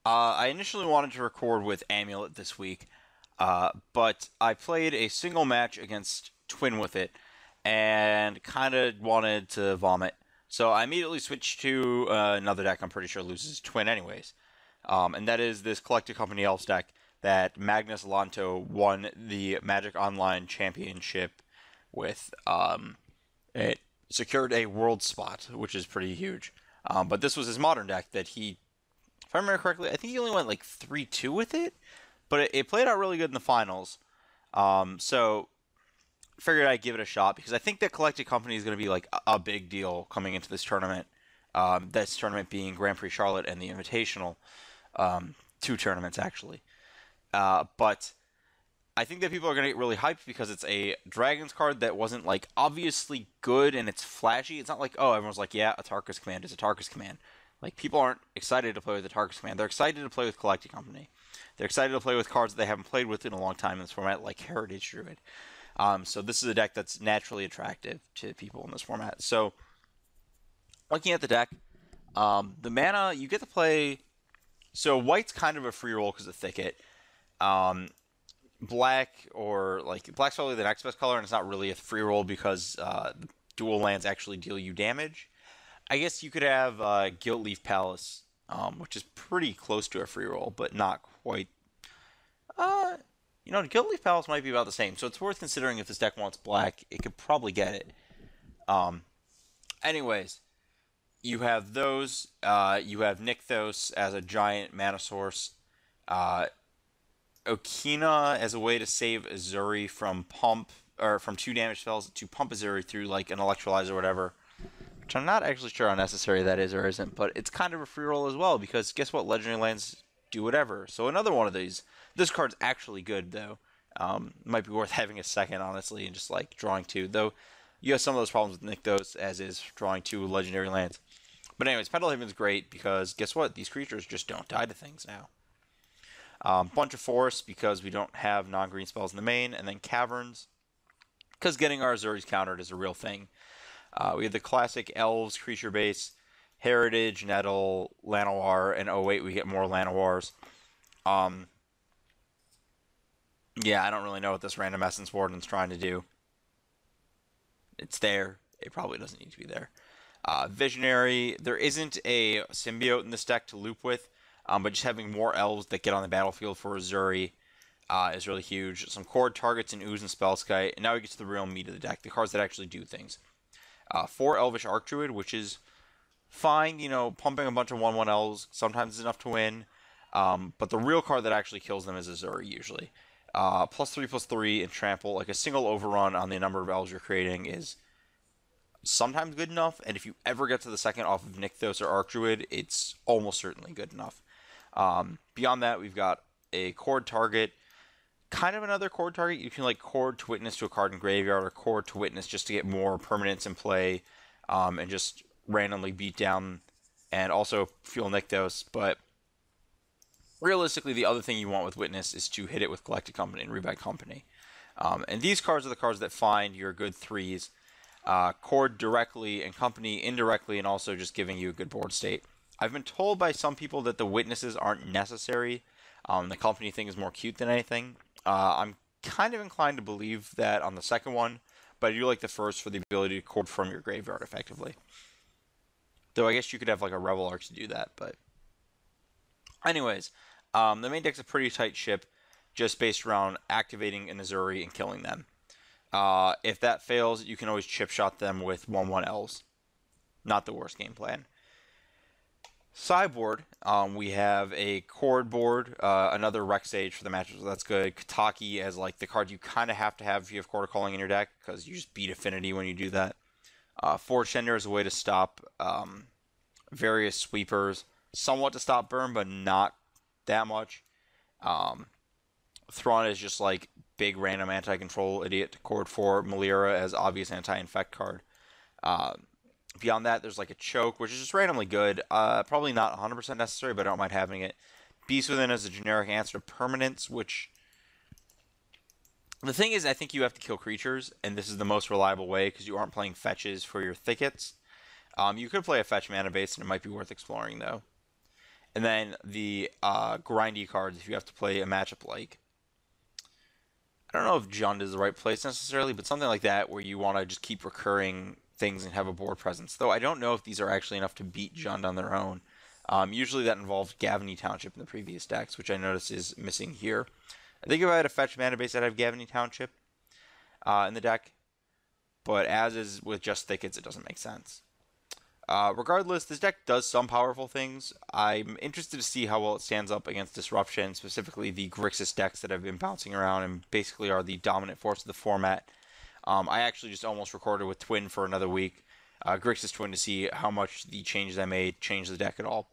I initially wanted to record with Amulet this week, but I played a single match against Twin with it, and kind of wanted to vomit. So I immediately switched to another deck I'm pretty sure loses Twin anyways. And that is this Collected Company Elves deck that Magnus Lanto won the Magic Online Championship with. It secured a world spot, which is pretty huge. But this was his modern deck that he, if I remember correctly, I think he only went like 3-2 with it, but it played out really good in the finals. So figured I'd give it a shot because I think that Collected Company is going to be like a big deal coming into this tournament. This tournament being Grand Prix Charlotte and the Invitational, two tournaments actually. But I think that people are going to get really hyped because it's a Dragons card that wasn't like obviously good and it's flashy. It's not like, oh, everyone's like, yeah, a Tarkus command is a Tarkus command. Like, people aren't excited to play with the Tarkus command. They're excited to play with Collected Company. They're excited to play with cards that they haven't played with in a long time in this format, like Heritage Druid. So this is a deck that's naturally attractive to people in this format. So, looking at the deck, the mana, you get to play. So, white's kind of a free roll because of Thicket. Black, or like, black's probably the next best color, and it's not really a free roll because dual lands actually deal you damage. I guess you could have Gilt-Leaf Palace, which is pretty close to a free roll, but not quite. Gilt-Leaf Palace might be about the same, so it's worth considering if this deck wants black. It could probably get it. Anyways, you have those. You have Nykthos as a giant mana source. Okina as a way to save Azuri from pump, or from 2 damage spells to pump Azuri through like an electrolyzer or whatever. Which I'm not actually sure how necessary that is or isn't, but it's kind of a free roll as well, because guess what? Legendary lands do whatever. So another one of these. This card's actually good, though. Might be worth having a second, honestly, and just like drawing 2. Though you have some of those problems with Nykthos, as is drawing 2 legendary lands. But anyways, Pendelhaven's great, because guess what? These creatures just don't die to things now. Bunch of forests, because we don't have non-green spells in the main, and then caverns, because getting our Azuris countered is a real thing. We have the classic Elves creature base, Heritage, Nettle, Llanowar, and oh wait, we get more Llanowars. Yeah, I don't really know what this Random Essence Warden's trying to do. It's there. It probably doesn't need to be there. Visionary, there isn't a symbiote in this deck to loop with, but just having more elves that get on the battlefield for Azuri is really huge. Some core targets in Ooze and Spellskite, and now we get to the real meat of the deck, the cards that actually do things. 4 Elvish Archdruid, which is fine, pumping a bunch of 1/1 elves sometimes is enough to win, but the real card that actually kills them is Azuri, usually. +3/+3 and Trample, like a single overrun on the number of elves you're creating is sometimes good enough, and if you ever get to the second off of Nykthos or Archdruid, it's almost certainly good enough. Beyond that, we've got a Chord target, kind of another Chord target. You can like Chord to Witness to a card in graveyard, or Chord to Witness just to get more permanents in play, and just randomly beat down, and also fuel Nykthos. But realistically, the other thing you want with Witness is to hit it with Collected Company and Rebuy Company. And these cards are the cards that find your good 3s. Chord directly and Company indirectly, and also just giving you a good board state. I've been told by some people that the Witnesses aren't necessary. The Company thing is more cute than anything. I'm kind of inclined to believe that on the second one, but I do like the first for the ability to Chord from your graveyard effectively. Though I guess you could have like a Rebel Arc to do that, but anyways, the main deck's a pretty tight ship, just based around activating an Azuri and killing them. If that fails, you can always chip shot them with 1/1 elves. Not the worst game plan. Sideboard, we have a Chord board, another Rex Sage for the matches, so that's good. Kataki as like the card you kind of have to have if you have Chord of Calling in your deck, because you just beat Affinity when you do that. Forge Tender is a way to stop various sweepers, somewhat to stop burn, but not that much. Thrawn is just like big random anti-control idiot to Chord for Malira as obvious anti-infect card. Beyond that, there's like a Choke, which is just randomly good. Probably not 100% necessary, but I don't mind having it. Beast Within as a generic answer to permanence, which the thing is, I think you have to kill creatures, and this is the most reliable way because you aren't playing fetches for your thickets. You could play a fetch mana base, and it might be worth exploring though. And then the grindy cards, if you have to play a matchup like, I don't know if Jund is the right place necessarily, but something like that where you want to just keep recurring things and have a board presence. Though I don't know if these are actually enough to beat Jund on their own. Usually that involved Gavany Township in the previous decks, which I notice is missing here. I think if I had a fetch mana base, I'd have Gavany Township in the deck. But as is with just Thickets, it doesn't make sense. Regardless, this deck does some powerful things. I'm interested to see how well it stands up against Disruption, specifically the Grixis decks that have been bouncing around and basically are the dominant force of the format. I actually just almost recorded with Twin for another week, Grixis Twin, to see how much the changes I made changed the deck at all.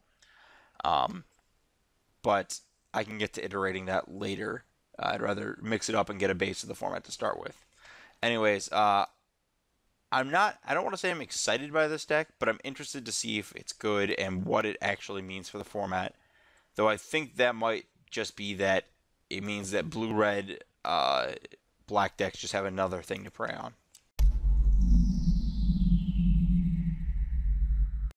But I can get to iterating that later. I'd rather mix it up and get a base of the format to start with. Anyways, I don't want to say I'm excited by this deck, but I'm interested to see if it's good and what it actually means for the format. Though I think that might just be that it means that blue-red black decks just have another thing to prey on.